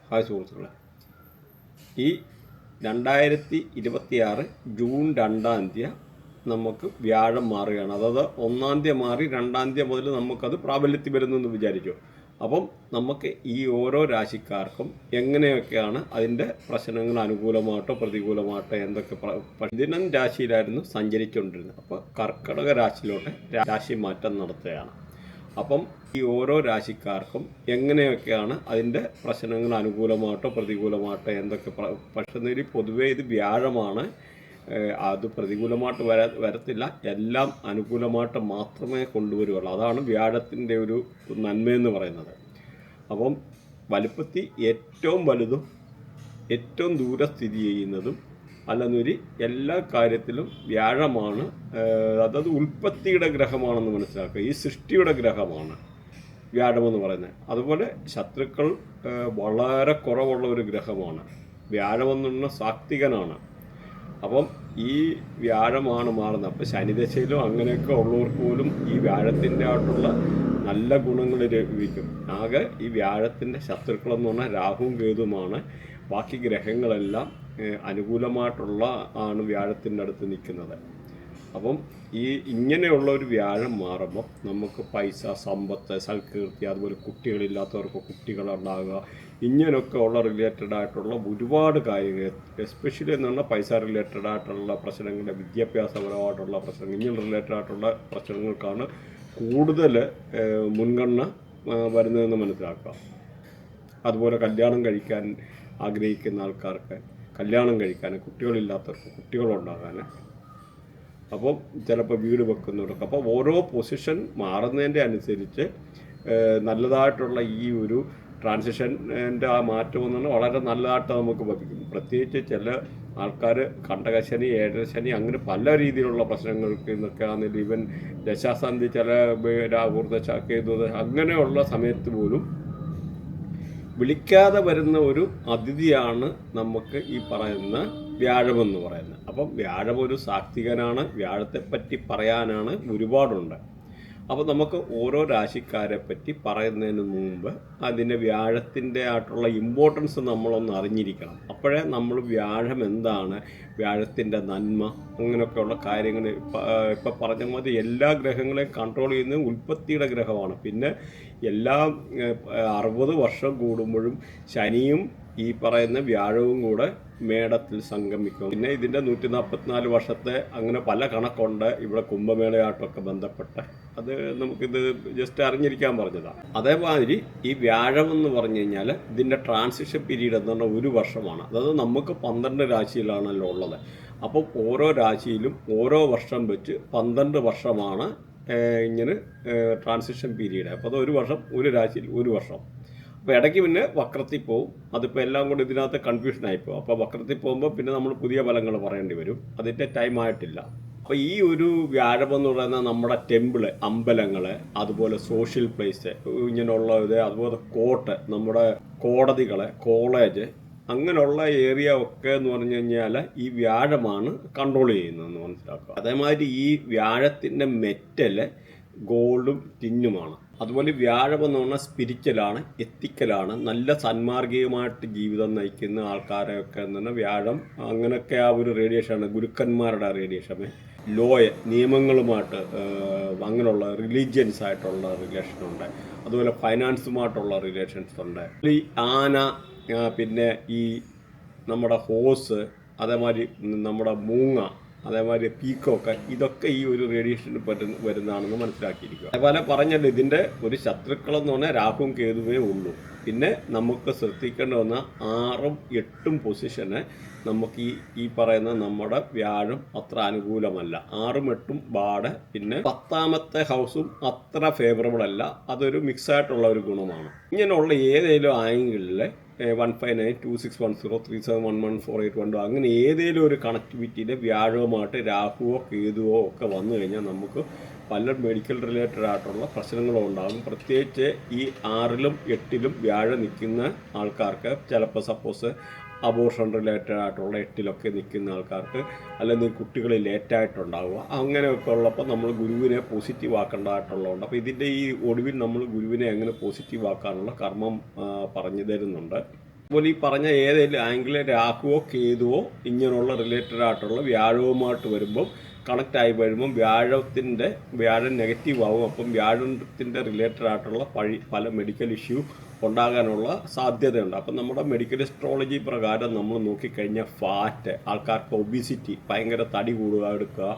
Hi സുഹൃത്തുക്കളെ, ഈ 2026 June 2-ാം തീയതി നമുക്ക് വ്യാഴം മാറുകയാണ്. അതായത് 1-ാം തീയതി മാറി 2-ാം തീയതി മുതൽ നമുക്കത് പ്രാബല്യത്തിൽ വരുന്നെന്ന് വിചാരിക്കും. അപ്പം നമുക്ക് ഈ ഓരോ രാശിക്കാർക്കും എങ്ങനെയൊക്കെയാണ് അതിൻ്റെ പ്രശ്നങ്ങൾ അനുകൂലമായിട്ടോ പ്രതികൂലമായിട്ടോ എന്തൊക്കെ ദിനം രാശിയിലായിരുന്നു സഞ്ചരിച്ചുകൊണ്ടിരുന്നത്. അപ്പോൾ കർക്കിടക രാശിയിലോട്ട് രാശി മാറ്റം നടത്തുകയാണ്. അപ്പം ഈ ഓരോ രാശിക്കാർക്കും എങ്ങനെയൊക്കെയാണ് അതിൻ്റെ പ്രശ്നങ്ങൾ അനുകൂലമായിട്ടോ പ്രതികൂലമായിട്ടോ എന്തൊക്കെ പക്ഷേ പൊതുവേ ഇത് വ്യാഴമാണ്. അത് പ്രതികൂലമായിട്ട് വരത്തില്ല, എല്ലാം അനുകൂലമായിട്ട് മാത്രമേ കൊണ്ടുവരുള്ളൂ. അതാണ് വ്യാഴത്തിൻ്റെ ഒരു നന്മയെന്ന് പറയുന്നത്. അപ്പം വലുപ്പത്തിൽ ഏറ്റവും വലുതും ഏറ്റവും ദൂരെ സ്ഥിതി ചെയ്യുന്നതും അല്ലെന്നൊരു എല്ലാ കാര്യത്തിലും വ്യാഴമാണ്. അതായത് ഉൽപ്പത്തിയുടെ ഗ്രഹമാണെന്ന് മനസ്സിലാക്കുക. ഈ സൃഷ്ടിയുടെ ഗ്രഹമാണ് വ്യാഴമെന്ന് പറയുന്നത്. അതുപോലെ ശത്രുക്കൾ വളരെ കുറവുള്ള ഒരു ഗ്രഹമാണ്. വ്യാഴമെന്നുള്ള സാത്വികനാണ്. അപ്പം ഈ വ്യാഴമാണ് മാറുന്നത്. അപ്പോൾ ശനിദശയിലും അങ്ങനെയൊക്കെ ഉള്ളവർക്ക് പോലും ഈ വ്യാഴത്തിൻ്റെ ആയിട്ടുള്ള നല്ല ഗുണങ്ങൾ ലഭിക്കും. ആകെ ഈ വ്യാഴത്തിൻ്റെ ശത്രുക്കളെന്ന് പറഞ്ഞാൽ രാഹുവും കേതുമാണ്. ബാക്കി ഗ്രഹങ്ങളെല്ലാം അനുകൂലമായിട്ടുള്ള ആണ് വ്യാഴത്തിൻ്റെ അടുത്ത് നിൽക്കുന്നത്. അപ്പം ഈ ഇങ്ങനെയുള്ള ഒരു വ്യാഴം മാറുമ്പോൾ നമുക്ക് പൈസ, സമ്പത്ത്, സൽകീർത്തി, അതുപോലെ കുട്ടികളില്ലാത്തവർക്ക് കുട്ടികളുണ്ടാകുക, ഇങ്ങനെയൊക്കെ ഉള്ള റിലേറ്റഡ് ആയിട്ടുള്ള ഒരുപാട് കാര്യങ്ങൾ, എസ്പെഷ്യലി എന്ന് പറഞ്ഞാൽ പൈസ റിലേറ്റഡ് ആയിട്ടുള്ള പ്രശ്നങ്ങൾ, വിദ്യാഭ്യാസപരമായിട്ടുള്ള പ്രശ്നങ്ങൾ, ഇങ്ങനെ റിലേറ്റഡ് ആയിട്ടുള്ള പ്രശ്നങ്ങൾക്കാണ് കൂടുതൽ മുൻഗണന വരുന്നതെന്ന് മനസ്സിലാക്കുക. അതുപോലെ കല്യാണം കഴിക്കാൻ ആഗ്രഹിക്കുന്ന ആൾക്കാർക്ക് കല്യാണം കഴിക്കാൻ, കുട്ടികളില്ലാത്തവർക്ക് കുട്ടികളുണ്ടാകാൻ, അപ്പം ചിലപ്പോൾ വീട് വെക്കുന്നവർക്ക്. അപ്പോൾ ഓരോ പൊസിഷൻ മാറുന്നതിൻ്റെ അനുസരിച്ച് നല്ലതായിട്ടുള്ള ഈ ഒരു ട്രാൻസിഷൻ്റെ ആ മാറ്റം എന്ന് പറഞ്ഞാൽ വളരെ നല്ലതായിട്ട് നമുക്ക് ലഭിക്കും. പ്രത്യേകിച്ച് ചില ആൾക്കാർ കണ്ടകശനി, ഏഴരശനി, അങ്ങനെ പല രീതിയിലുള്ള പ്രശ്നങ്ങൾക്ക് ഇന്നൊക്കെ ആണെങ്കിലും ഈവൻ ദശാസന്ധി, ചില രാഹുർദശ, കേതുദശ, അങ്ങനെയുള്ള സമയത്ത് പോലും വിളിക്കാതെ വരുന്ന ഒരു അതിഥിയാണ് നമുക്ക് ഈ പറയുന്ന വ്യാഴമെന്ന് പറയുന്നത്. അപ്പം വ്യാഴം ഒരു സാത്വികനാണ്. വ്യാഴത്തെപ്പറ്റി പറയാനാണ് ഒരുപാടുണ്ട്. അപ്പോൾ നമുക്ക് ഓരോ രാശിക്കാരെ പറ്റി പറയുന്നതിന് മുമ്പ് അതിൻ്റെ വ്യാഴത്തിൻ്റെ ആയിട്ടുള്ള ഇമ്പോർട്ടൻസ് നമ്മളൊന്ന് അറിഞ്ഞിരിക്കണം. അപ്പോഴേ നമ്മൾ വ്യാഴം എന്താണ്, വ്യാഴത്തിൻ്റെ നന്മ, അങ്ങനെയൊക്കെയുള്ള കാര്യങ്ങൾ ഇപ്പം പറഞ്ഞ മതി. എല്ലാ ഗ്രഹങ്ങളെയും കൺട്രോൾ ചെയ്യുന്നത് ഉൽപ്പത്തിയുടെ ഗ്രഹമാണ്. പിന്നെ എല്ലാ 60 വർഷം കൂടുമ്പോഴും ശനിയും ഈ പറയുന്ന വ്യാഴവും കൂടെ മേടത്തിൽ സംഗമിക്കും. പിന്നെ ഇതിൻ്റെ 144 വർഷത്തെ അങ്ങനെ പല കണക്കുണ്ട് ഇവിടെ കുംഭമേളയായിട്ടൊക്കെ ബന്ധപ്പെട്ട്. അത് നമുക്കിത് ജസ്റ്റ് അറിഞ്ഞിരിക്കാൻ പറഞ്ഞതാണ്. അതേമാതിരി ഈ വ്യാഴം എന്ന് പറഞ്ഞു കഴിഞ്ഞാൽ ഇതിൻ്റെ ട്രാൻസിഷൻ പീരീഡ് എന്ന് പറഞ്ഞാൽ 1 വർഷമാണ്. അതായത് നമുക്ക് 12 രാശിയിലാണല്ലോ ഉള്ളത്. അപ്പം ഓരോ രാശിയിലും ഓരോ വർഷം വെച്ച് 12 വർഷമാണ് ഇങ്ങനെ ട്രാൻസിഷൻ പീരീഡ്. അപ്പോൾ അത് 1 വർഷം, ഒരു രാശിയിൽ 1 വർഷം. അപ്പോൾ ഇടയ്ക്ക് പിന്നെ വക്രത്തിൽ പോവും. അതിപ്പോൾ എല്ലാം കൂടി ഇതിനകത്ത് കൺഫ്യൂഷനായിപ്പോവും. അപ്പോൾ വക്രത്തിൽ പോകുമ്പോൾ പിന്നെ നമ്മൾ പുതിയ ഫലങ്ങൾ പറയേണ്ടി വരും. അതിൻ്റെ ടൈം ആയിട്ടില്ല. അപ്പോൾ ഈ ഒരു വ്യാഴമെന്ന് പറയുന്നത് നമ്മുടെ ടെമ്പിള്, അമ്പലങ്ങൾ, അതുപോലെ സോഷ്യൽ പ്ലേസ്, ഇങ്ങനെയുള്ള ഇത്, അതുപോലെ കോർട്ട്, നമ്മുടെ കോടതികൾ, കോളേജ്, അങ്ങനെയുള്ള ഏരിയ ഒക്കെ എന്ന് പറഞ്ഞു കഴിഞ്ഞാൽ ഈ വ്യാഴമാണ് കൺട്രോൾ ചെയ്യുന്നതെന്ന് മനസ്സിലാക്കുക. അതേമാതിരി ഈ വ്യാഴത്തിൻ്റെ മെറ്റൽ ഗോൾഡും ടിന്നുമാണ്. അതുപോലെ വ്യാഴം എന്ന് പറഞ്ഞാൽ സ്പിരിച്വലാണ്, എത്തിക്കലാണ്, നല്ല സന്മാർഗീയമായിട്ട് ജീവിതം നയിക്കുന്ന ആൾക്കാരെയൊക്കെ എന്ന് പറഞ്ഞാൽ വ്യാഴം അങ്ങനെയൊക്കെ ആ ഒരു റേഡിയേഷനാണ്. ഗുരുക്കന്മാരുടെ റേഡിയേഷൻ, നിയമങ്ങളുമായിട്ട് അങ്ങനെയുള്ള റിലീജിയൻസ് ആയിട്ടുള്ള റിലേഷനുണ്ട്. അതുപോലെ ഫൈനാൻസുമായിട്ടുള്ള റിലേഷൻസ് ഉണ്ട്. ഈ ആന, പിന്നെ ഈ നമ്മുടെ ഹോസ്, അതേമാതിരി നമ്മുടെ മൂങ്ങ, അതേമാതിരി പീക്കോക്ക്, ഇതൊക്കെ ഈ ഒരു റേഡിയേഷന് വരുന്നതാണെന്ന് മനസ്സിലാക്കിയിരിക്കുക. അതേപോലെ പറഞ്ഞല്ലോ, ഇതിൻ്റെ ഒരു ശത്രുക്കളെന്ന് പറഞ്ഞാൽ രാഹുവും കേതുവേ ഉള്ളൂ. പിന്നെ നമുക്ക് ശ്രദ്ധിക്കേണ്ട വന്ന 6ഉം 8ഉം പൊസിഷന് നമുക്ക് ഈ പറയുന്ന നമ്മുടെ വ്യാഴം അത്ര അനുകൂലമല്ല. 6ഉം 8ഉം ബാഡ്. പിന്നെ 10ാമത്തെ ഹൗസും അത്ര ഫേവറബിൾ അല്ല. അതൊരു മിക്സായിട്ടുള്ള ഒരു ഗുണമാണ്. ഇങ്ങനെയുള്ള ഏതെങ്കിലും ആംഗിളിൽ 159261037114812 അങ്ങനെ ഏതെങ്കിലും ഒരു കണക്ടിവിറ്റിയിൽ വ്യാഴവുമായിട്ട് രാഹുവോ കേതുവോ ഒക്കെ വന്നു കഴിഞ്ഞാൽ നമുക്ക് പല മെഡിക്കൽ റിലേറ്റഡ് ആയിട്ടുള്ള പ്രശ്നങ്ങളും ഉണ്ടാകും. പ്രത്യേകിച്ച് ഈ 6ലും 8ലും വ്യാഴം നിൽക്കുന്ന ആൾക്കാർക്ക് ചിലപ്പോൾ സപ്പോസ് അബോർഷൻ റിലേറ്റഡ് ആയിട്ടുള്ള 8ലൊക്കെ നിൽക്കുന്ന ആൾക്കാർക്ക്, അല്ലെങ്കിൽ കുട്ടികൾ ലേറ്റായിട്ടുണ്ടാവുക, അങ്ങനെയൊക്കെ ഉള്ളപ്പോൾ നമ്മൾ ഗുരുവിനെ പോസിറ്റീവ് ആക്കേണ്ടതായിട്ടുള്ളതുണ്ട്. അപ്പോൾ ഇതിൻ്റെ ഈ ഒടുവിൽ നമ്മൾ ഗുരുവിനെ എങ്ങനെ പോസിറ്റീവ് ആക്കാനുള്ള കർമ്മം പറഞ്ഞു തരുന്നുണ്ട്. അതുപോലെ ഈ പറഞ്ഞ ഏതെങ്കിലും ആംഗിളിൽ രാഹുവോ കേതുവോ ഇങ്ങനെയുള്ള റിലേറ്റഡ് ആയിട്ടുള്ള വ്യാഴവുമായിട്ട് വരുമ്പം കണക്റ്റായി വരുമ്പം വ്യാഴം നെഗറ്റീവ് ആവും. അപ്പം വ്യാഴത്തിൻ്റെ റിലേറ്റഡ് ആയിട്ടുള്ള പല മെഡിക്കൽ ഇഷ്യൂ ഉണ്ടാകാനുള്ള സാധ്യതയുണ്ട്. അപ്പം നമ്മുടെ മെഡിക്കൽ അസ്ട്രോളജി പ്രകാരം നമ്മൾ നോക്കിക്കഴിഞ്ഞാൽ ഫാറ്റ്, ആൾക്കാർക്ക് ഒബിസിറ്റി, ഭയങ്കര തടി കൂടുക എടുക്കുക,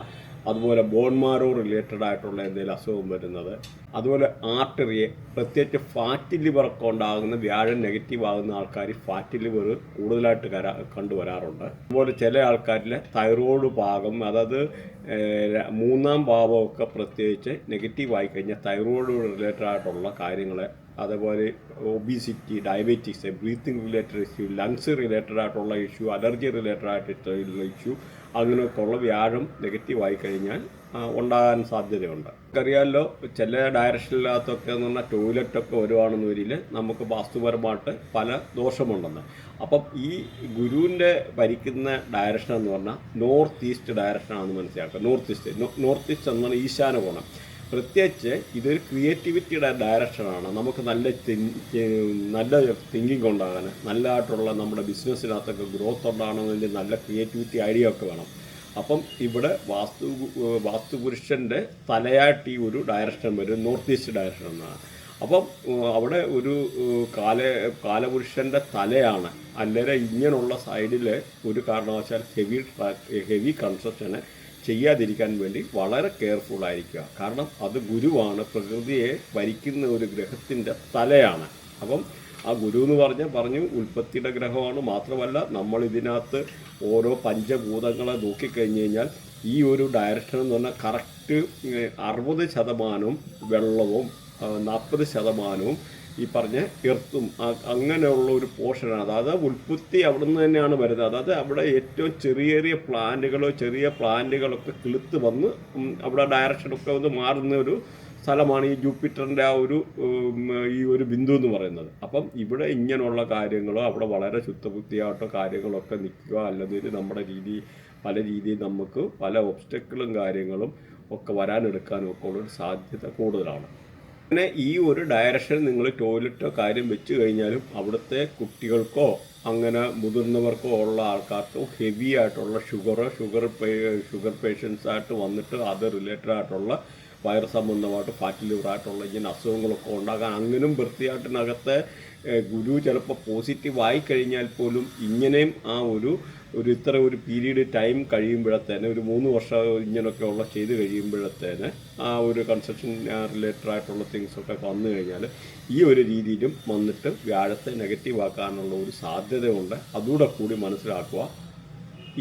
അതുപോലെ ബോൺമാരോ റിലേറ്റഡ് ആയിട്ടുള്ള എന്തെങ്കിലും അസുഖം വരുന്നത്, അതുപോലെ ആർട്ടറിയെ പ്രത്യേകിച്ച് ഫാറ്റ് ലിവറൊക്കെ ഉണ്ടാകുന്ന വ്യാഴം നെഗറ്റീവ് ആകുന്ന ആൾക്കാർ ഫാറ്റ് ലിവർ കൂടുതലായിട്ട് കണ്ടുവരാറുണ്ട്. അതുപോലെ ചില ആൾക്കാരിൽ തൈറോയ്ഡ് ഭാഗം, അതായത് മൂന്നാം ഭാവമൊക്കെ പ്രത്യേകിച്ച് നെഗറ്റീവ് ആയി കഴിഞ്ഞാൽ തൈറോയ്ഡ് റിലേറ്റഡ് ആയിട്ടുള്ള കാര്യങ്ങൾ, അതേപോലെ obesity, diabetes, breathing related issue, lungs related ആയിട്ടുള്ള ഇഷ്യൂ, അലർജി റിലേറ്റഡ് ആയിട്ടുള്ള ഇഷ്യൂ, അങ്ങനെയൊക്കെ ഉള്ള വ്യാഴം നെഗറ്റീവ് ആയി കഴിഞ്ഞാൽ ഉണ്ടാകാൻ സാധ്യതയുണ്ട്. നമുക്കറിയാമല്ലോ ചില ഡയറക്ഷനിനകത്തൊക്കെ എന്ന് പറഞ്ഞാൽ ടോയ്ലറ്റൊക്കെ വരുവാണെന്ന് വരിൽ നമുക്ക് വാസ്തുപരമായിട്ട് പല ദോഷമുണ്ടെന്ന്. അപ്പം ഈ ഗുരുവിൻ്റെ ഭരിക്കുന്ന ഡയറക്ഷൻ എന്ന് പറഞ്ഞാൽ നോർത്ത് ഈസ്റ്റ് ഡയറക്ഷനാണെന്ന് മനസ്സിലാക്കുക. നോർത്ത് ഈസ്റ്റ് എന്നാണ് ഈശാന കോണം. പ്രത്യേകിച്ച് ഇതൊരു ക്രിയേറ്റിവിറ്റിയുടെ ഡയറക്ഷനാണ്. നമുക്ക് നല്ല തിങ്കിങ് ഉണ്ടാകാൻ, നല്ലതായിട്ടുള്ള നമ്മുടെ ബിസിനസ്സിനകത്തൊക്കെ ഗ്രോത്ത് ഉണ്ടാകണമെങ്കിൽ നല്ല ക്രിയേറ്റിവിറ്റി ഐഡിയ ഒക്കെ വേണം. അപ്പം ഇവിടെ വാസ്തുപുരുഷൻ്റെ തലയായിട്ട് ഈ ഒരു ഡയറക്ഷൻ വരും, നോർത്ത് ഈസ്റ്റ് ഡയറക്ഷൻ എന്നാണ്. അപ്പം അവിടെ ഒരു കാലപുരുഷൻ്റെ തലയാണ്. അല്ലെങ്കിൽ ഇങ്ങനെയുള്ള സൈഡിൽ ഒരു കാരണവശാൽ ഹെവി കൺസ്ട്രക്ഷന് ചെയ്യാതിരിക്കാൻ വേണ്ടി വളരെ കെയർഫുൾ ആയിരിക്കുക. കാരണം അത് ഗുരുവാണ്, പ്രകൃതിയെ ഭരിക്കുന്ന ഒരു ഗ്രഹത്തിൻ്റെ തലയാണ്. അപ്പം ആ ഗുരു എന്ന് പറഞ്ഞു ഉൽപ്പത്തിയുടെ ഗ്രഹമാണ്. മാത്രമല്ല നമ്മൾ ഇതിനകത്ത് ഓരോ പഞ്ചഭൂതങ്ങളെ നോക്കിക്കഴിഞ്ഞ് കഴിഞ്ഞാൽ ഈ ഒരു ഡയറക്ഷൻ എന്ന് പറഞ്ഞാൽ കറക്റ്റ് 60% വെള്ളവും 40% ഈ പറഞ്ഞ എർത്തും അങ്ങനെയുള്ള ഒരു പോർഷനാണ്. അതായത് ഉൽപ്പത്തി അവിടെ നിന്ന് തന്നെയാണ് വരുന്നത്. അതായത് അവിടെ ഏറ്റവും ചെറിയ പ്ലാന്റുകളൊക്കെ കിളുത്ത് വന്ന് അവിടെ ഡയറക്ഷനൊക്കെ ഒന്ന് മാറുന്ന ഒരു സ്ഥലമാണ് ഈ ജൂപ്പിറ്ററിൻ്റെ ഈ ഒരു ബിന്ദു എന്ന് പറയുന്നത്. അപ്പം ഇവിടെ ഇങ്ങനെയുള്ള കാര്യങ്ങളോ അവിടെ വളരെ ശുദ്ധബുദ്ധിയായിട്ടോ കാര്യങ്ങളൊക്കെ നിൽക്കുക, അല്ലെങ്കിൽ നമ്മുടെ പല രീതിയിൽ നമുക്ക് പല ഒബ്സ്റ്റക്കിളും കാര്യങ്ങളും ഒക്കെ വരാനെടുക്കാനും ഒക്കെ ഉള്ളൊരു സാധ്യത കൂടുതലാണ്. പിന്നെ ഈ ഒരു ഡയറക്ഷൻ നിങ്ങൾ ടോയ്ലറ്റോ കാര്യം വെച്ച് കഴിഞ്ഞാലും അവിടുത്തെ കുട്ടികൾക്കോ അങ്ങനെ മുതിർന്നവർക്കോ ഉള്ള ആൾക്കാർക്കോ ഹെവി ആയിട്ടുള്ള ഷുഗർ പേഷ്യൻസായിട്ട് വന്നിട്ട് അത് റിലേറ്റഡ് ആയിട്ടുള്ള വയറ് സംബന്ധമായിട്ട് ഫാറ്റ് ലിവറായിട്ടുള്ള ഇങ്ങനെ അസുഖങ്ങളൊക്കെ ഉണ്ടാകാൻ, അങ്ങനെയും വൃത്തിയായിട്ടിനകത്തെ ഗുരു ചിലപ്പോൾ പോസിറ്റീവായി കഴിഞ്ഞാൽ പോലും ഇങ്ങനെയും ആ ഒരു ഇത്ര ഒരു പീരീഡ് ടൈം കഴിയുമ്പോഴത്തേന് ഒരു 3 വർഷം ഇങ്ങനെയൊക്കെ ഉള്ള ചെയ്ത് കഴിയുമ്പോഴത്തേന് ആ ഒരു കൺസ്ട്രക്ഷൻ റിലേറ്റഡ് ആയിട്ടുള്ള തിങ്സൊക്കെ വന്നു കഴിഞ്ഞാൽ ഈ ഒരു രീതിയിലും വന്നിട്ട് വ്യാഴത്തെ നെഗറ്റീവ് ആക്കാനുള്ള ഒരു സാധ്യതയുണ്ട്. അതുകൂടെ കൂടി മനസ്സിലാക്കുക.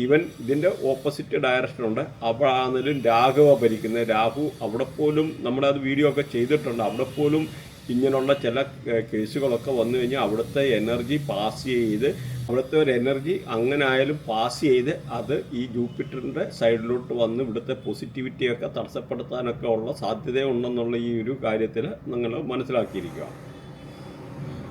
ഈവൻ ഇതിൻ്റെ ഓപ്പോസിറ്റ് ഡയറക്ഷനുണ്ട്. അപ്പോഴാണെങ്കിലും രാഹുവ ഭരിക്കുന്നത്. രാഹു അവിടെ പോലും നമ്മളത് വീഡിയോ ഒക്കെ ചെയ്തിട്ടുണ്ട്. അവിടെ പോലും ഇങ്ങനെയുള്ള ചില കേസുകളൊക്കെ വന്നു കഴിഞ്ഞാൽ അവിടുത്തെ എനർജി പാസ് ചെയ്ത്, അവിടുത്തെ ഒരു എനർജി അങ്ങനെ ആയാലും പാസ് ചെയ്ത് അത് ഈ ജൂപ്പിറ്ററിൻ്റെ സൈഡിലോട്ട് വന്ന് ഇവിടുത്തെ പോസിറ്റിവിറ്റിയൊക്കെ തടസ്സപ്പെടുത്താനൊക്കെ ഉള്ള സാധ്യതയുണ്ടെന്നുള്ള ഈ ഒരു കാര്യത്തിൽ നിങ്ങൾ മനസ്സിലാക്കിയിരിക്കുക.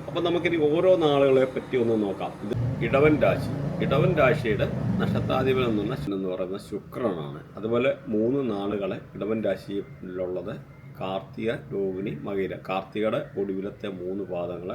അപ്പം നമുക്കിനി ഓരോ നാളുകളെ പറ്റി ഒന്ന് നോക്കാം. ഇത് ഇടവൻ രാശിയുടെ നക്ഷത്രാധിപൻ എന്ന് പറയുന്ന ശുക്രനാണ്. അതുപോലെ 3 നാളുകളെ ഇടവൻ രാശിയിലുള്ളത് കാർത്തിക, രോഹിണി, മകയിര. കാർത്തികയുടെ ഒടുവിലത്തെ 3 പാദങ്ങൾ,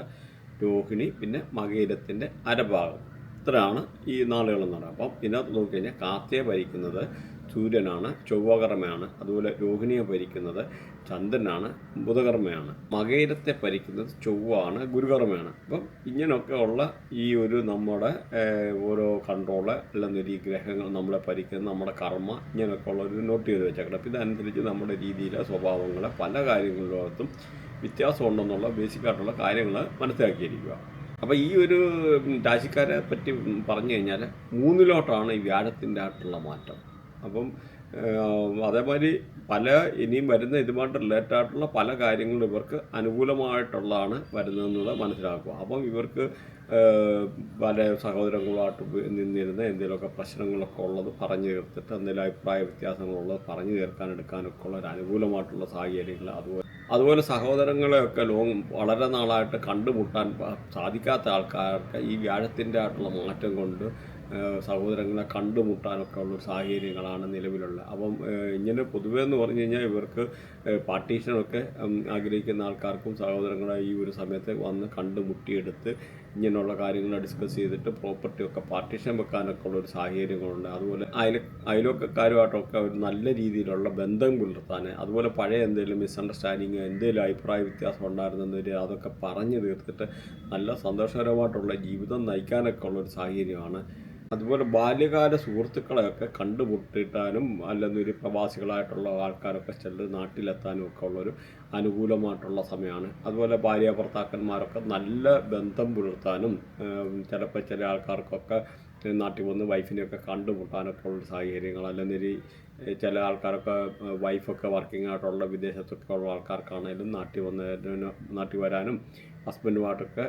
രോഹിണി, പിന്നെ മകയിരത്തിൻ്റെ അരഭാഗം. ഇത്രയാണ് ഈ നാളുകളെന്ന് പറയുന്നത്. അപ്പം ഇതിനകത്ത് നോക്കിക്കഴിഞ്ഞാൽ കാർത്തികയെ ഭരിക്കുന്നത് സൂര്യനാണ്, ചൊവ്വകർമ്മയാണ്. അതുപോലെ രോഹിണിയെ ഭരിക്കുന്നത് ചന്ദ്രനാണ്, ബുധകർമ്മയാണ്. മകയിരത്തെ ഭരിക്കുന്നത് ചൊവ്വാണ്, ഗുരുകർമ്മയാണ്. അപ്പം ഇങ്ങനെയൊക്കെ ഉള്ള ഈ ഒരു നമ്മുടെ ഓരോ കൺട്രോള് അല്ലെങ്കിൽ ഈ ഗ്രഹങ്ങൾ നമ്മളെ ഭരിക്കുന്ന നമ്മുടെ കർമ്മ ഇങ്ങനെയൊക്കെ ഉള്ള ഒരു നോട്ട് ചെയ്ത് വെച്ചേക്കണം. അപ്പം ഇതനുസരിച്ച് നമ്മുടെ രീതിയിലെ സ്വഭാവങ്ങളെ പല കാര്യങ്ങളിലും വ്യത്യാസം ഉണ്ടെന്നുള്ള ബേസിക്കായിട്ടുള്ള കാര്യങ്ങൾ മനസ്സിലാക്കിയിരിക്കുക. അപ്പോൾ ഈ ഒരു രാശിക്കാരെ പറ്റി പറഞ്ഞു കഴിഞ്ഞാൽ 3ലോട്ടാണ് ഈ വ്യാഴത്തിൻ്റെ ആയിട്ടുള്ള മാറ്റം. അപ്പം അതേമാതിരി ഇനിയും വരുന്ന ഇതുമായിട്ട് റിലേറ്റഡ് ആയിട്ടുള്ള പല കാര്യങ്ങളും ഇവർക്ക് അനുകൂലമായിട്ടുള്ളതാണ് വരുന്നതെന്നുള്ളത് മനസ്സിലാക്കുക. അപ്പം ഇവർക്ക് പല സഹോദരങ്ങളുമായിട്ട് നിന്നിരുന്ന എന്തെങ്കിലുമൊക്കെ പ്രശ്നങ്ങളൊക്കെ ഉള്ളത് പറഞ്ഞു തീർത്തിട്ട് എന്തെങ്കിലും അഭിപ്രായ വ്യത്യാസങ്ങളുള്ളത് പറഞ്ഞു തീർക്കാനെടുക്കാനൊക്കെ ഉള്ള ഒരു അനുകൂലമായിട്ടുള്ള സാഹചര്യങ്ങൾ, അതുപോലെ സഹോദരങ്ങളെയൊക്കെ വളരെ നാളായിട്ട് കണ്ടുമുട്ടാൻ സാധിക്കാത്ത ആൾക്കാർക്ക് ഈ വ്യാഴത്തിൻ്റെ ആയിട്ടുള്ള മാറ്റം കൊണ്ട് സഹോദരങ്ങളെ കണ്ടുമുട്ടാനൊക്കെ ഉള്ള സാഹചര്യങ്ങളാണ് നിലവിലുള്ളത്. അപ്പം ഇങ്ങനെ പൊതുവേ എന്ന് പറഞ്ഞു കഴിഞ്ഞാൽ ഇവർക്ക് പാർട്ടീഷനൊക്കെ ആഗ്രഹിക്കുന്ന ആൾക്കാർക്കും സഹോദരങ്ങളെ ഈ ഒരു സമയത്ത് വന്ന് കണ്ടുമുട്ടിയെടുത്ത് ഇങ്ങനെയുള്ള കാര്യങ്ങൾ ഡിസ്കസ് ചെയ്തിട്ട് പ്രോപ്പർട്ടിയൊക്കെ പാർട്ടീഷൻ വെക്കാനൊക്കെ ഉള്ളൊരു സാഹചര്യങ്ങളുണ്ട്. അതുപോലെ അയൽവക്കക്കാരുമായിട്ടൊക്കെ ഒരു നല്ല രീതിയിലുള്ള ബന്ധം പുലർത്താൻ, അതുപോലെ പഴയ എന്തെങ്കിലും മിസ്അണ്ടർസ്റ്റാൻഡിങ്, എന്തെങ്കിലും അഭിപ്രായ വ്യത്യാസം ഉണ്ടായിരുന്നെങ്കിൽ അതൊക്കെ പറഞ്ഞു തീർത്തിട്ട് നല്ല സന്തോഷകരമായിട്ടുള്ള ജീവിതം നയിക്കാനൊക്കെ ഉള്ളൊരു സാഹചര്യമാണ്. അതുപോലെ ബാല്യകാല സുഹൃത്തുക്കളെയൊക്കെ കണ്ടുമുട്ടിട്ടാനും അല്ലെന്നൊരു പ്രവാസികളായിട്ടുള്ള ആൾക്കാരൊക്കെ ചെന്ന് നാട്ടിലെത്താനും ഒക്കെ ഉള്ളൊരു അനുകൂലമായിട്ടുള്ള സമയമാണ്. അതുപോലെ ഭാര്യ ഭർത്താക്കന്മാരൊക്കെ നല്ല ബന്ധം പുലർത്താനും ചിലപ്പോൾ ചില ആൾക്കാർക്കൊക്കെ നാട്ടിൽ വന്ന് വൈഫിനെയൊക്കെ കണ്ടുമുട്ടാനൊക്കെ ഉള്ള സാഹചര്യങ്ങൾ, അല്ലെങ്കിൽ ചില ആൾക്കാരൊക്കെ വൈഫൊക്കെ വർക്കിംഗ് ആയിട്ടുള്ള വിദേശത്തൊക്കെ ഉള്ള ആൾക്കാർക്കാണെങ്കിലും നാട്ടിൽ വരാനും ഹസ്ബൻഡുമായിട്ടൊക്കെ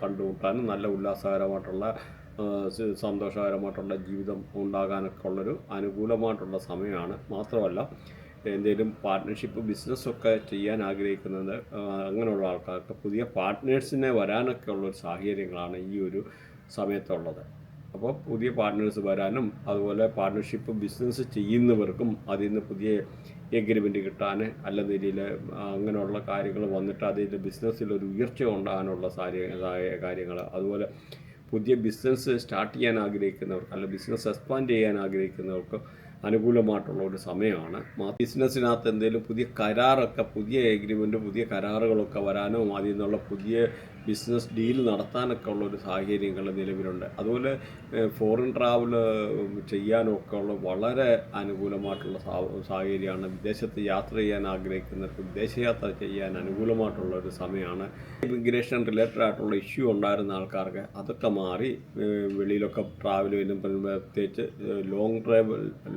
കണ്ടുമുട്ടാനും നല്ല ഉല്ലാസകരമായിട്ടുള്ള സന്തോഷകരമായിട്ടുള്ള ജീവിതം ഉണ്ടാകാനൊക്കെ ഉള്ളൊരു അനുകൂലമായിട്ടുള്ള സമയമാണ്. മാത്രമല്ല എന്തെങ്കിലും പാർട്ട്ണർഷിപ്പ് ബിസിനസ്സൊക്കെ ചെയ്യാൻ ആഗ്രഹിക്കുന്നത് അങ്ങനെയുള്ള ആൾക്കാർക്ക് പുതിയ പാർട്ട്നേഴ്സിനെ വരാനൊക്കെ ഉള്ളൊരു സാഹചര്യങ്ങളാണ് ഈ ഒരു സമയത്തുള്ളത്. അപ്പോൾ പുതിയ പാർട്ട്നേഴ്സ് വരാനും അതുപോലെ പാർട്ട്ണർഷിപ്പ് ബിസിനസ് ചെയ്യുന്നവർക്കും അതിൽ നിന്ന് പുതിയ എഗ്രിമെൻറ്റ് കിട്ടാൻ അല്ല നിലയിൽ അങ്ങനെയുള്ള കാര്യങ്ങൾ വന്നിട്ട് അതിൽ ബിസിനസ്സിലൊരു ഉയർച്ച ഉണ്ടാകാനുള്ള കാര്യങ്ങൾ, അതുപോലെ പുതിയ ബിസിനസ് സ്റ്റാർട്ട് ചെയ്യാൻ ആഗ്രഹിക്കുന്നവർക്ക് അല്ല ബിസിനസ് എക്സ്പാൻഡ് ചെയ്യാൻ ആഗ്രഹിക്കുന്നവർക്ക് അനുകൂലമായിട്ടുള്ള ഒരു സമയമാണ്. ബിസിനസ്സിനകത്ത് എന്തെങ്കിലും പുതിയ കരാറൊക്കെ, പുതിയ എഗ്രിമെൻറ്റ്, പുതിയ കരാറുകളൊക്കെ വരാനും അതിൽ നിന്നുള്ള പുതിയ ബിസിനസ് ഡീൽ നടത്താനൊക്കെ ഉള്ളൊരു സാഹചര്യങ്ങൾ നിലവിലുണ്ട്. അതുപോലെ ഫോറിൻ ട്രാവൽ ചെയ്യാനൊക്കെ ഉള്ള വളരെ അനുകൂലമായിട്ടുള്ള സാഹചര്യമാണ്. വിദേശത്ത് യാത്ര ചെയ്യാൻ ആഗ്രഹിക്കുന്നവർക്ക് വിദേശയാത്ര ചെയ്യാൻ അനുകൂലമായിട്ടുള്ള ഒരു സമയമാണ്. ഇമിഗ്രേഷൻ റിലേറ്റഡ് ആയിട്ടുള്ള ഇഷ്യൂ ഉണ്ടായിരുന്ന ആൾക്കാർക്ക് അതൊക്കെ മാറി വെളിയിലൊക്കെ ട്രാവൽ ചെയ്യുന്ന പ്രത്യേകിച്ച്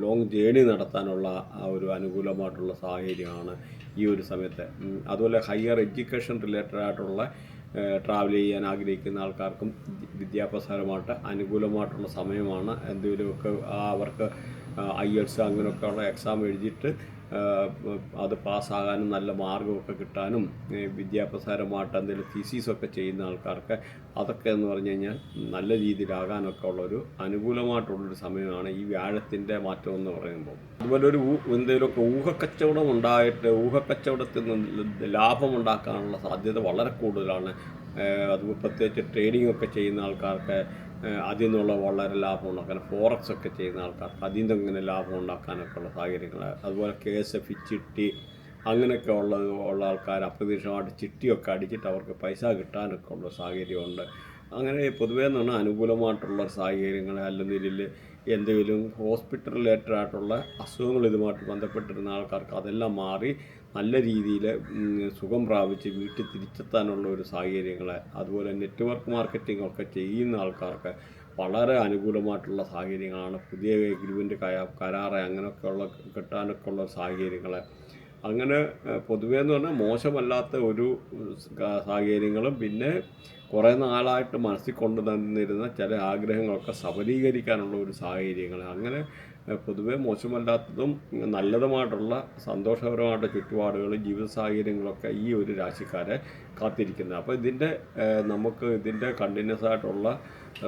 ലോങ് ജേണി നടത്താനുള്ള ആ ഒരു അനുകൂലമായിട്ടുള്ള സാഹചര്യമാണ് ഈ ഒരു സമയത്ത്. അതുപോലെ ഹയർ എഡ്യൂക്കേഷൻ റിലേറ്റഡ് ആയിട്ടുള്ള ട്രാവൽ ചെയ്യാൻ ആഗ്രഹിക്കുന്ന ആൾക്കാർക്കും വിദ്യാഭ്യാസപരമായിട്ട് അനുകൂലമായിട്ടുള്ള സമയമാണ്. എന്തെങ്കിലുമൊക്കെ അവർക്ക് IELTS അങ്ങനെയൊക്കെയുള്ള എക്സാം എഴുതിയിട്ട് അത് പാസ്സാകാനും നല്ല മാർഗമൊക്കെ കിട്ടാനും വിദ്യാഭ്യാസപരമായിട്ട് എന്തെങ്കിലും തീസീസൊക്കെ ചെയ്യുന്ന ആൾക്കാർക്ക് അതൊക്കെ എന്ന് പറഞ്ഞു കഴിഞ്ഞാൽ നല്ല രീതിയിലാകാനൊക്കെ ഉള്ളൊരു അനുകൂലമായിട്ടുള്ളൊരു സമയമാണ് ഈ വ്യാഴത്തിൻ്റെ മാറ്റം എന്ന് പറയുമ്പോൾ. അതുപോലെ ഒരു എന്തെങ്കിലുമൊക്കെ ഊഹക്കച്ചവടം ഉണ്ടായിട്ട് ഊഹക്കച്ചവടത്തിൽ നിന്ന് ലാഭമുണ്ടാക്കാനുള്ള സാധ്യത വളരെ കൂടുതലാണ്. അത് പ്രത്യേകിച്ച് ട്രേഡിംഗ് ഒക്കെ ചെയ്യുന്ന ആൾക്കാർക്ക് അതിൽ നിന്നുള്ള വളരെ ലാഭം ഉണ്ടാക്കാൻ, ഫോറക്സ് ഒക്കെ ചെയ്യുന്ന ആൾക്കാർക്ക് അതിൽ നിന്ന് ഇങ്ങനെ ലാഭം ഉണ്ടാക്കാനൊക്കെ ഉള്ള സാഹചര്യങ്ങൾ, അതുപോലെ KSF ചിട്ടി അങ്ങനെയൊക്കെ ഉള്ള ആൾക്കാർ അപ്രതീക്ഷിതമായിട്ട് ചിട്ടിയൊക്കെ അടിച്ചിട്ട് അവർക്ക് പൈസ കിട്ടാനൊക്കെ ഉള്ള സാഹചര്യമുണ്ട്. അങ്ങനെ പൊതുവേ എന്ന് പറഞ്ഞാൽ അനുകൂലമായിട്ടുള്ള സാഹചര്യങ്ങൾ, അല്ലെങ്കിൽ എന്തെങ്കിലും ഹോസ്പിറ്റൽ റിലേറ്റഡ് ആയിട്ടുള്ള അസുഖങ്ങൾ ഇതുമായിട്ട് ബന്ധപ്പെട്ടിരുന്ന ആൾക്കാർക്ക് അതെല്ലാം മാറി നല്ല രീതിയിൽ സുഖം പ്രാപിച്ച് വീട്ടിൽ തിരിച്ചെത്താനുള്ള ഒരു സാഹചര്യങ്ങൾ, അതുപോലെ നെറ്റ്വർക്ക് മാർക്കറ്റിംഗ് ഒക്കെ ചെയ്യുന്ന ആൾക്കാർക്ക് വളരെ അനുകൂലമായിട്ടുള്ള സാഹചര്യങ്ങളാണ്. പുതിയ എഗ്രിമെൻറ്റ് കരാറ് അങ്ങനെയൊക്കെയുള്ള കിട്ടാനൊക്കെ ഉള്ള സാഹചര്യങ്ങൾ. അങ്ങനെ പൊതുവേ എന്ന് പറഞ്ഞാൽ മോശമല്ലാത്ത ഒരു സാഹചര്യങ്ങളും പിന്നെ കുറേ നാളായിട്ട് മനസ്സിൽ കൊണ്ടു തന്നിരുന്ന ചില ആഗ്രഹങ്ങളൊക്കെ സഫലീകരിക്കാനുള്ള ഒരു സാഹചര്യങ്ങൾ. അങ്ങനെ പൊതുവേ മോശമല്ലാത്തതും നല്ലതുമായിട്ടുള്ള സന്തോഷകരമായിട്ടുള്ള ചുറ്റുപാടുകൾ, ജീവിത സാഹചര്യങ്ങളൊക്കെ ഈ ഒരു രാശിക്കാരെ കാത്തിരിക്കുന്നത്. അപ്പോൾ നമുക്ക് ഇതിൻ്റെ കണ്ടിന്യൂസ് ആയിട്ടുള്ള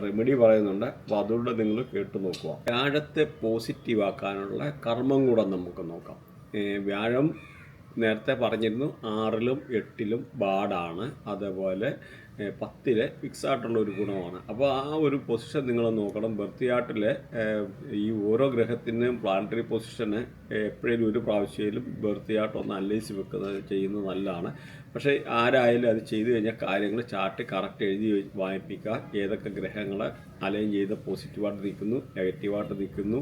റെമഡി പറയുന്നുണ്ട്. അപ്പോൾ അതുകൊണ്ട് നിങ്ങൾ കേട്ടു നോക്കുക. വ്യാഴത്തെ പോസിറ്റീവ് ആക്കാനുള്ള കർമ്മം കൂടെ നമുക്ക് നോക്കാം. വ്യാഴം നേരത്തെ പറഞ്ഞിരുന്നു 6ലും 8ലും ബാഡാണ്, അതേപോലെ 10ലെ ഫിക്സ് ആയിട്ടുള്ള ഒരു ഗുണമാണ്. അപ്പോൾ ആ ഒരു പൊസിഷൻ നിങ്ങൾ നോക്കണം. ബർത്ത് ചാർട്ടിലെ ഈ ഓരോ ഗ്രഹത്തിനും പ്ലാനറ്ററി പൊസിഷന് എപ്പോഴും ഒരു പ്രാവശ്യയിലും ബർത്ത് ചാർട്ട് ഒന്ന് അനലൈസ് ചെയ്യുന്നത് നല്ലതാണ്. പക്ഷേ ആരായാലും അത് ചെയ്തു കഴിഞ്ഞാൽ കാര്യങ്ങൾ ചാർട്ട് കറക്റ്റ് എഴുതി വായിപ്പിക്കുക. ഏതൊക്കെ ഗ്രഹങ്ങൾ അലൈൻ ചെയ്ത് പോസിറ്റീവായിട്ട് നിൽക്കുന്നു, നെഗറ്റീവായിട്ട് നിൽക്കുന്നു,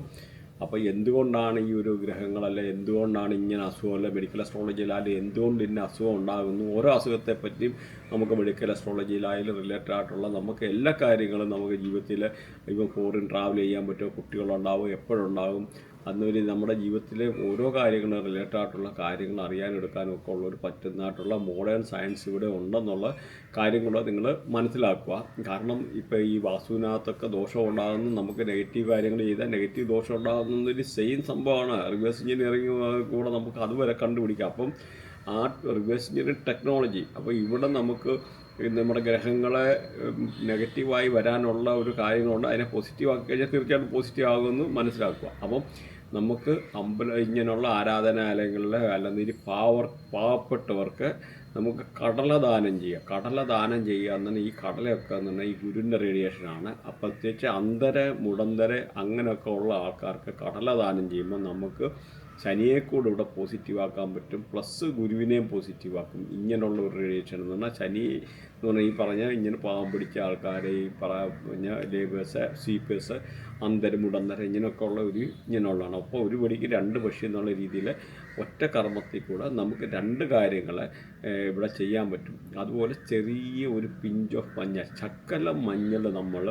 അപ്പോൾ എന്തുകൊണ്ടാണ് ഈ ഒരു ഗ്രഹങ്ങളല്ല, എന്തുകൊണ്ടാണ് ഇങ്ങനെ അസുഖമല്ല, മെഡിക്കൽ അസ്ട്രോളജിയിലായാലും എന്തുകൊണ്ട് ഇന്ന അസുഖം ഉണ്ടാകുന്നു, ഓരോ അസുഖത്തെപ്പറ്റിയും നമുക്ക് മെഡിക്കൽ അസ്ട്രോളജിയിലായാലും റിലേറ്റഡ് ആയിട്ടുള്ള നമുക്ക് എല്ലാ കാര്യങ്ങളും നമുക്ക് ജീവിതത്തിൽ ഇപ്പോൾ ഫോറിൻ ട്രാവൽ ചെയ്യാൻ പറ്റുമോ, കുട്ടികളുണ്ടാവും, എപ്പോഴുണ്ടാകും, അന്നൊരു നമ്മുടെ ജീവിതത്തിലെ ഓരോ കാര്യങ്ങളും റിലേറ്റഡ് ആയിട്ടുള്ള കാര്യങ്ങൾ അറിയാനെടുക്കാനും ഒക്കെ ഉള്ളൊരു പറ്റുന്നതായിട്ടുള്ള മോഡേൺ സയൻസ് ഇവിടെ ഉണ്ടെന്നുള്ള കാര്യം കൂടെ നിങ്ങൾ മനസ്സിലാക്കുക. കാരണം ഇപ്പോൾ ഈ വാസ്തുവിനകത്തൊക്കെ ദോഷം ഉണ്ടാകുന്നു, നമുക്ക് നെഗറ്റീവ് കാര്യങ്ങൾ ചെയ്താൽ നെഗറ്റീവ് ദോഷം ഉണ്ടാകുന്നതൊരു സെയിം സംഭവമാണ്. റിവേഴ്സ് എഞ്ചിനീയറിംഗ് കൂടെ നമുക്ക് അതുവരെ കണ്ടുപിടിക്കാം. അപ്പം റിവേഴ്സ് എഞ്ചിനീയറിംഗ് ടെക്നോളജി. അപ്പോൾ ഇവിടെ നമുക്ക് നമ്മുടെ ഗ്രഹങ്ങളെ നെഗറ്റീവായി വരാനുള്ള ഒരു കാര്യങ്ങളുണ്ട്. അതിനെ പോസിറ്റീവ് ആക്കി കഴിഞ്ഞാൽ തീർച്ചയായിട്ടും പോസിറ്റീവ് ആകുമെന്ന് മനസ്സിലാക്കുക. അപ്പം നമുക്ക് ഇങ്ങനെയുള്ള ആരാധനാലയങ്ങളിലെ അല്ലെങ്കിൽ പാവപ്പെട്ടവർക്ക് നമുക്ക് കടല ദാനം ചെയ്യുക. കടല ദാനം ചെയ്യുക എന്നാണ് ഈ കടലയൊക്കെ എന്ന് പറഞ്ഞാൽ ഈ ഗുരുവിൻ്റെ റേഡിയേഷനാണ്. അപ്പോൾ പ്രത്യേകിച്ച് അന്ധര മുടന്തര അങ്ങനെയൊക്കെ ഉള്ള ആൾക്കാർക്ക് കടല ദാനം ചെയ്യുമ്പോൾ നമുക്ക് ശനിയെ കൂടെ ഇവിടെ പോസിറ്റീവാക്കാൻ പറ്റും, പ്ലസ് ഗുരുവിനെയും പോസിറ്റീവാക്കും. ഇങ്ങനെയുള്ള ഒരു റേഡിയേഷൻ എന്ന് പറഞ്ഞാൽ ശനി എന്ന് പറഞ്ഞാൽ ഈ പറഞ്ഞ ഇങ്ങനെ പാവം പിടിച്ച ആൾക്കാരെ, ഈ പറഞ്ഞ ലേബേഴ്സ്, സ്വീപ്പേഴ്സ്, അന്തരം മുടന്തര ഇങ്ങനെയൊക്കെ ഉള്ള ഇങ്ങനെയുള്ളതാണ്. അപ്പോൾ ഒരു വെടിക്ക് രണ്ട് പക്ഷി എന്നുള്ള രീതിയിൽ ഒറ്റ കർമ്മത്തിൽ കൂടെ നമുക്ക് രണ്ട് കാര്യങ്ങൾ ഇവിടെ ചെയ്യാൻ പറ്റും. അതുപോലെ ചെറിയ ഒരു പിഞ്ച് ഓഫ് മഞ്ഞൾ, ശകലം മഞ്ഞൾ നമ്മൾ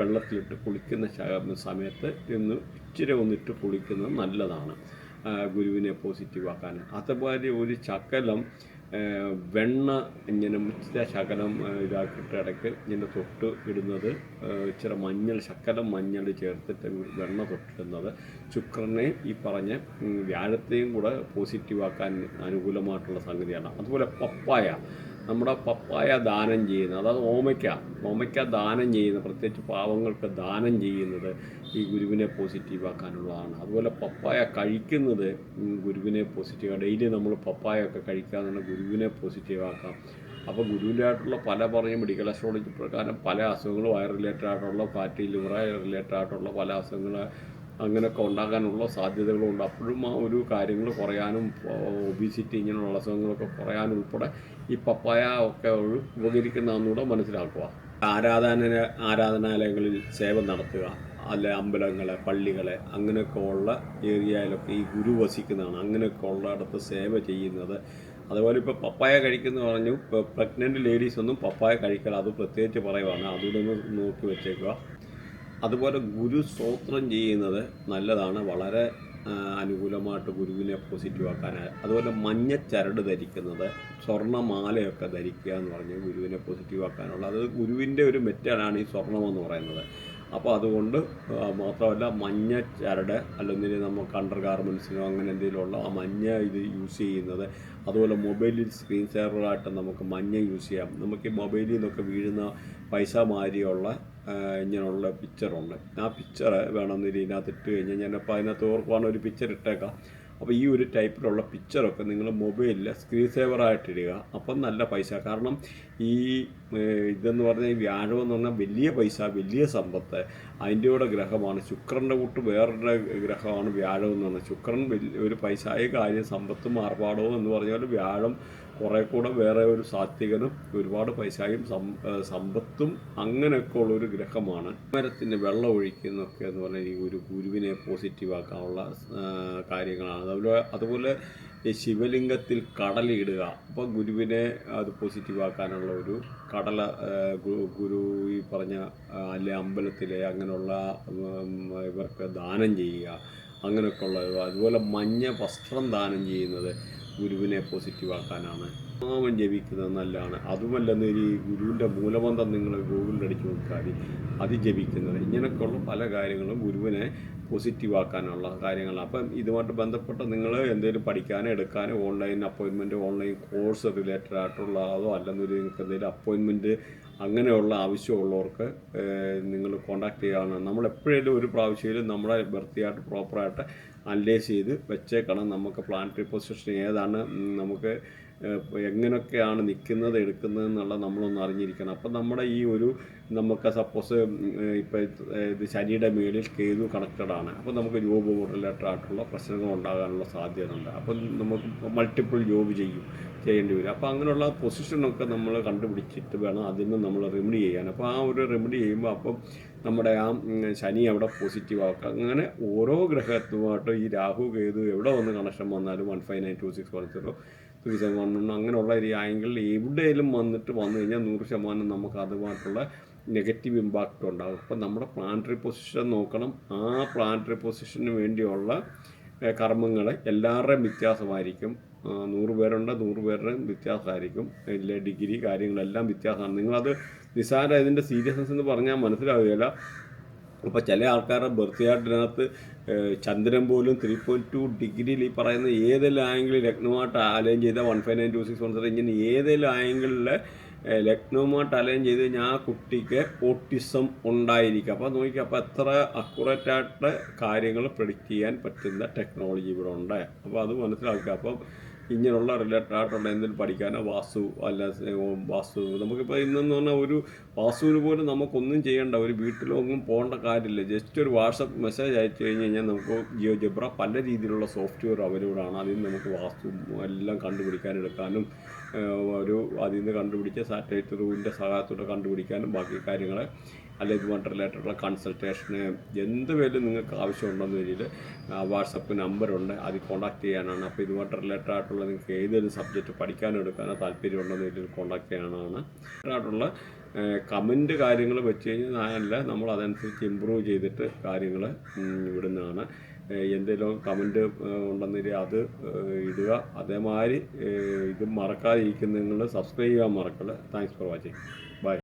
വെള്ളത്തിലിട്ട് കുളിക്കുന്ന സമയത്ത് ഇച്ചിരി ഒന്നിട്ട് കുളിക്കുന്നത് നല്ലതാണ് ഗുരുവിനെ പോസിറ്റീവാക്കാൻ. അതുപോലെ ഒരു ശകലം വെണ്ണ ഇങ്ങനെ ഇച്ചിരി ശകലം ഇതാക്കിയിട്ട് ഇടയ്ക്ക് ഇങ്ങനെ തൊട്ട് ഇടുന്നത്, ഇച്ചിരി മഞ്ഞൾ, ശകലം മഞ്ഞൾ ചേർത്തിട്ട് വെണ്ണ തൊട്ടിടുന്നത് ശുക്രനെ ഈ പറഞ്ഞ വ്യാഴത്തെയും കൂടെ പോസിറ്റീവാക്കാൻ അനുകൂലമായിട്ടുള്ള സംഗതിയാണ്. അതുപോലെ പപ്പായ, നമ്മുടെ പപ്പായ ദാനം ചെയ്യുന്നത്, അതായത് ഓമയ്ക്ക ദാനം ചെയ്യുന്നത്, പ്രത്യേകിച്ച് പാവങ്ങൾക്ക് ദാനം ചെയ്യുന്നത് ഈ ഗുരുവിനെ പോസിറ്റീവാക്കാനുള്ളതാണ്. അതുപോലെ പപ്പായ കഴിക്കുന്നത് ഗുരുവിനെ പോസിറ്റീവ്, ഡെയിലി നമ്മൾ പപ്പായ ഒക്കെ കഴിക്കാമെന്നാണ് ഗുരുവിനെ പോസിറ്റീവാക്കാം. അപ്പോൾ ഗുരുവിൻ്റെ ആയിട്ടുള്ള മെഡിക്കൽ അസ്ട്രോളജി പ്രകാരം പല അസുഖങ്ങളും വയർ റിലേറ്റഡ് ആയിട്ടുള്ള, ഫാറ്റി ലിവർ റിലേറ്റഡ് ആയിട്ടുള്ള പല അസുഖങ്ങൾ അങ്ങനെയൊക്കെ ഉണ്ടാകാനുള്ള സാധ്യതകളുണ്ട്. അപ്പോഴും ആ ഒരു കാര്യങ്ങൾ കുറയാനും, ഒബീസിറ്റി ഇങ്ങനെയുള്ള അസുഖങ്ങളൊക്കെ കുറയാനും ഉൾപ്പെടെ ഈ പപ്പായ ഒക്കെ ഉപകരിക്കുന്നതെന്നൂടെ മനസ്സിലാക്കുക. ആരാധനാലയങ്ങളിൽ സേവ നടത്തുക, അല്ലെ അമ്പലങ്ങളെ, പള്ളികളെ അങ്ങനെയൊക്കെ ഉള്ള ഏരിയയിലൊക്കെ ഈ ഗുരു വസിക്കുന്നതാണ്. അങ്ങനെയൊക്കെ ഉള്ളിടത്ത് സേവ ചെയ്യുന്നത്. അതുപോലെ ഇപ്പോൾ പപ്പായ കഴിക്കുന്ന പറഞ്ഞു, ഇപ്പോൾ പ്രഗ്നൻറ്റ് ലേഡീസ് ഒന്നും പപ്പായ കഴിക്കല, അത് പ്രത്യേകിച്ച് പറയുവാണ്, അതുകൂടെ ഒന്ന് നോക്കി വെച്ചേക്കുക. അതുപോലെ ഗുരു സ്തോത്രം ചെയ്യുന്നത് നല്ലതാണ്, വളരെ അനുകൂലമായിട്ട് ഗുരുവിനെ പോസിറ്റീവാക്കാനായി. അതുപോലെ മഞ്ഞ ചരട് ധരിക്കുന്നത്, സ്വർണ്ണമാലയൊക്കെ ധരിക്കുക എന്ന് പറഞ്ഞ് ഗുരുവിനെ പോസിറ്റീവാക്കാനുള്ള, അത് ഗുരുവിൻ്റെ ഒരു മെറ്റലാണ് ഈ സ്വർണ്ണമെന്ന് പറയുന്നത്. അപ്പോൾ അതുകൊണ്ട് മാത്രമല്ല മഞ്ഞ ചരട്, അല്ലെങ്കിൽ നമുക്ക് അണ്ടർ ഗാർമെൻറ്റ്സിനോ അങ്ങനെ എന്തെങ്കിലുമുള്ള ആ മഞ്ഞ ഇത് യൂസ് ചെയ്യുന്നത്. അതുപോലെ മൊബൈലിൽ സ്ക്രീൻ സേവറായിട്ട് നമുക്ക് മഞ്ഞ യൂസ് ചെയ്യാം. നമുക്ക് ഈ മൊബൈലിൽ നിന്നൊക്കെ വീഴുന്ന പൈസ മാതിരിയുള്ള ഇങ്ങനെയുള്ള പിക്ചറുണ്ട്. ആ പിക്ചർ വേണമെന്നില്ല ഇതിനകത്ത് ഇട്ട് കഴിഞ്ഞാൽ ഞാനപ്പോൾ അതിനകത്ത് ഓർക്കുവാണ് ഒരു പിക്ചർ ഇട്ടേക്കാം. അപ്പോൾ ഈ ഒരു ടൈപ്പിലുള്ള പിക്ചറൊക്കെ നിങ്ങൾ മൊബൈലിൽ സ്ക്രീൻ സേവറായിട്ടിടുക. അപ്പം നല്ല പൈസ. കാരണം ഈ ഇതെന്ന് പറഞ്ഞാൽ ഈ വ്യാഴം എന്ന് പറഞ്ഞാൽ വലിയ പൈസ, വലിയ സമ്പത്ത്, അതിൻ്റെ കൂടെ ഗ്രഹമാണ്. ശുക്രൻ്റെ കൂട്ട് വേറൊരു ഗ്രഹമാണ് വ്യാഴം എന്ന് പറഞ്ഞാൽ. ശുക്രൻ ഒരു പൈസയായ കാര്യം, സമ്പത്തും ആർഭാടവും എന്ന് പറഞ്ഞാൽ വ്യാഴം കുറേ കൂടെ വേറെ ഒരു സാത്വികനും ഒരുപാട് പൈസയും സമ്പത്തും അങ്ങനെയൊക്കെ ഉള്ളൊരു ഗ്രഹമാണ്. മരത്തിന് വെള്ളം ഒഴിക്കുന്നൊക്കെ എന്ന് പറഞ്ഞാൽ ഈ ഒരു ഗുരുവിനെ പോസിറ്റീവാക്കാനുള്ള കാര്യങ്ങളാണ്. അതുപോലെ ഈ ശിവലിംഗത്തിൽ കടലയിടുക, അപ്പോൾ ഗുരുവിനെ അത് പോസിറ്റീവാക്കാനുള്ള ഒരു കടല ഗുരു ഈ പറഞ്ഞ അല്ലെ അമ്പലത്തിലെ അങ്ങനെയുള്ള ഇവർക്ക് ദാനം ചെയ്യുക, അങ്ങനെയൊക്കെ ഉള്ളത്. അതുപോലെ മഞ്ഞ വസ്ത്രം ദാനം ചെയ്യുന്നത് ഗുരുവിനെ പോസിറ്റീവാക്കാനാണ്. നാമം ജപിക്കുന്നത് നല്ലതാണ്. അതുമല്ലെന്ന് ഈ ഗുരുവിൻ്റെ മൂലമന്ത്രം നിങ്ങൾ ഗൂഗിളിൽ അടിച്ച് നോക്കിയാൽ അത് ജപിക്കുന്നത്, ഇങ്ങനെയൊക്കെയുള്ള പല കാര്യങ്ങളും ഗുരുവിനെ പോസിറ്റീവാക്കാനുള്ള കാര്യങ്ങളാണ്. അപ്പം ഇതുമായിട്ട് ബന്ധപ്പെട്ട് നിങ്ങൾ എന്തെങ്കിലും പഠിക്കാനോ എടുക്കാനോ online appointment, online course related ആയിട്ടുള്ള അതോ അല്ലെന്നൊരു നിങ്ങൾക്ക് എന്തെങ്കിലും അപ്പോയിൻമെൻറ്റ് അങ്ങനെയുള്ള ആവശ്യമുള്ളവർക്ക് നിങ്ങൾ കോൺടാക്ട് ചെയ്യുകയാണ്. നമ്മളെപ്പോഴേലും ഒരു പ്രാവശ്യമായാലും നമ്മുടെ വൃത്തിയായിട്ട് പ്രോപ്പറായിട്ട് അനലൈസ് ചെയ്ത് വെച്ചേക്കണം. നമുക്ക് പ്ലാനറ്ററി പൊസിഷൻ ഏതാണ്, നമുക്ക് എങ്ങനെയൊക്കെയാണ് നിൽക്കുന്നത് എടുക്കുന്നത് എന്നുള്ള നമ്മളൊന്ന് അറിഞ്ഞിരിക്കണം. അപ്പം നമ്മുടെ ഈ ഒരു നമുക്ക് സപ്പോസ് ഇപ്പോൾ ഇത് ശനിയുടെ മേളിൽ കേതു കണക്റ്റഡാണ്, അപ്പോൾ നമുക്ക് ജോബ് റിലേറ്റഡ് ആയിട്ടുള്ള പ്രശ്നങ്ങൾ ഉണ്ടാകാനുള്ള സാധ്യത ഉണ്ട്. അപ്പം നമുക്ക് മൾട്ടിപ്പിൾ ജോബ് ചെയ്യേണ്ടി വരും. അപ്പോൾ അങ്ങനെയുള്ള പൊസിഷനൊക്കെ നമ്മൾ കണ്ടുപിടിച്ചിട്ട് വേണം അതിന് നമ്മൾ റെമഡി ചെയ്യാൻ. അപ്പോൾ ആ ഒരു റെമഡി ചെയ്യുമ്പോൾ അപ്പം നമ്മുടെ ആ ശനി അവിടെ പോസിറ്റീവ് ആക്കുക. അങ്ങനെ ഓരോ ഗ്രഹത്തുമായിട്ട് ഈ രാഹു കേതു എവിടെ വന്ന് കണക്ഷൻ വന്നാലും 1592610371 അങ്ങനെയുള്ള ഒരു ആംഗിളിൽ എവിടെയെങ്കിലും വന്നു കഴിഞ്ഞാൽ 100% നമുക്ക് അതുമായിട്ടുള്ള നെഗറ്റീവ് ഇമ്പാക്റ്റ് ഉണ്ടാകും. അപ്പം നമ്മുടെ പ്ലാനറ്ററി പൊസിഷൻ നോക്കണം. ആ പ്ലാനറ്ററി പൊസിഷന് വേണ്ടിയുള്ള കർമ്മങ്ങൾ എല്ലാവരുടെയും വ്യത്യാസമായിരിക്കും. 100 പേരുണ്ട്, 100 പേരുടെയും വ്യത്യാസമായിരിക്കും. ഇല്ല ഡിഗ്രി കാര്യങ്ങളെല്ലാം വ്യത്യാസമാണ്. നിങ്ങളത് നിസ്സാര ഇതിൻ്റെ സീരിയസ്നെസ് എന്ന് പറഞ്ഞാൽ മനസ്സിലാവുകയില്ല. അപ്പോൾ ചില ആൾക്കാരുടെ ബർത്ത് ചാർട്ടിനകത്ത് ചന്ദ്രൻ പോലും 3.2 ഡിഗ്രിയിൽ ഈ പറയുന്ന ഏതെല്ലാം ആംഗിളിൽ ലഗ്നമായിട്ട് അലൈൻ ചെയ്ത 1592617 ഇങ്ങനെ ഏതെല്ലാം ആംഗിളിൽ ലഗ്നവുമായിട്ട് അലൈൻ ചെയ്ത് കഴിഞ്ഞാൽ ആ കുട്ടിക്ക് ഓട്ടിസം ഉണ്ടായിരിക്കും. അപ്പോൾ നോക്കിക്കുക, അപ്പോൾ എത്ര അക്യുറേറ്റായിട്ട് കാര്യങ്ങൾ പ്രെഡിക്റ്റ് ചെയ്യാൻ പറ്റുന്ന ടെക്നോളജി ഇവിടെ ഉണ്ട്. അപ്പോൾ അത് മനസ്സിലാക്കുക. അപ്പം ഇങ്ങനെയുള്ള റിലേറ്റഡ് ആയിട്ടുള്ള എന്തെങ്കിലും പഠിക്കാനോ വാസ്തു നമുക്കിപ്പോൾ ഇന്നെന്ന് പറഞ്ഞാൽ ഒരു വാസ്തുവിന് പോലും നമുക്കൊന്നും ചെയ്യേണ്ട, ഒരു വീട്ടിലൊന്നും പോകേണ്ട കാര്യമില്ല. ജസ്റ്റ് ഒരു വാട്സപ്പ് മെസ്സേജ് അയച്ചു കഴിഞ്ഞ് കഴിഞ്ഞാൽ നമുക്ക് ജിയോജബ്ര പല രീതിയിലുള്ള സോഫ്റ്റ്വെയർ അവൈലബിൾ ആണ്. അതിൽ നിന്ന് നമുക്ക് വാസ്തു എല്ലാം കണ്ടുപിടിക്കാനെടുക്കാനും അതിൽ നിന്ന് കണ്ടുപിടിച്ച സാറ്റലൈറ്റ് റൂമിൻ്റെ സഹായത്തോടെ കണ്ടുപിടിക്കാനും ബാക്കി കാര്യങ്ങൾ അല്ലെങ്കിൽ ഇതുമായിട്ട് റിലേറ്റഡുള്ള കൺസൾട്ടേഷന് എന്ത് പേരും നിങ്ങൾക്ക് ആവശ്യമുണ്ടെന്ന് രീതിയിൽ വാട്സപ്പ് നമ്പറുണ്ട്, അതിൽ കോൺടാക്ട് ചെയ്യാനാണ്. അപ്പോൾ ഇതുമായിട്ട് റിലേറ്റഡ് ആയിട്ടുള്ള നിങ്ങൾക്ക് ഏതെങ്കിലും സബ്ജക്റ്റ് പഠിക്കാനോ എടുക്കാനോ താല്പര്യമുണ്ടെന്ന് രീതിയിൽ കോൺടാക്ട് ചെയ്യാനാണ്. ആയിട്ടുള്ള കമൻറ്റ് കാര്യങ്ങൾ വെച്ച് കഴിഞ്ഞാൽ നമ്മൾ അതനുസരിച്ച് ഇമ്പ്രൂവ് ചെയ്തിട്ട് കാര്യങ്ങൾ വിടുന്നതാണ്. എന്തെങ്കിലും കമൻറ്റ് ഉണ്ടെന്നില്ല അത് ഇടുക. അതേമാതിരി ഇത് മറക്കാതിരിക്കുന്ന നിങ്ങൾ സബ്സ്ക്രൈബ് ചെയ്യാൻ മറക്കല്ല. Thanks for watching. ബൈ.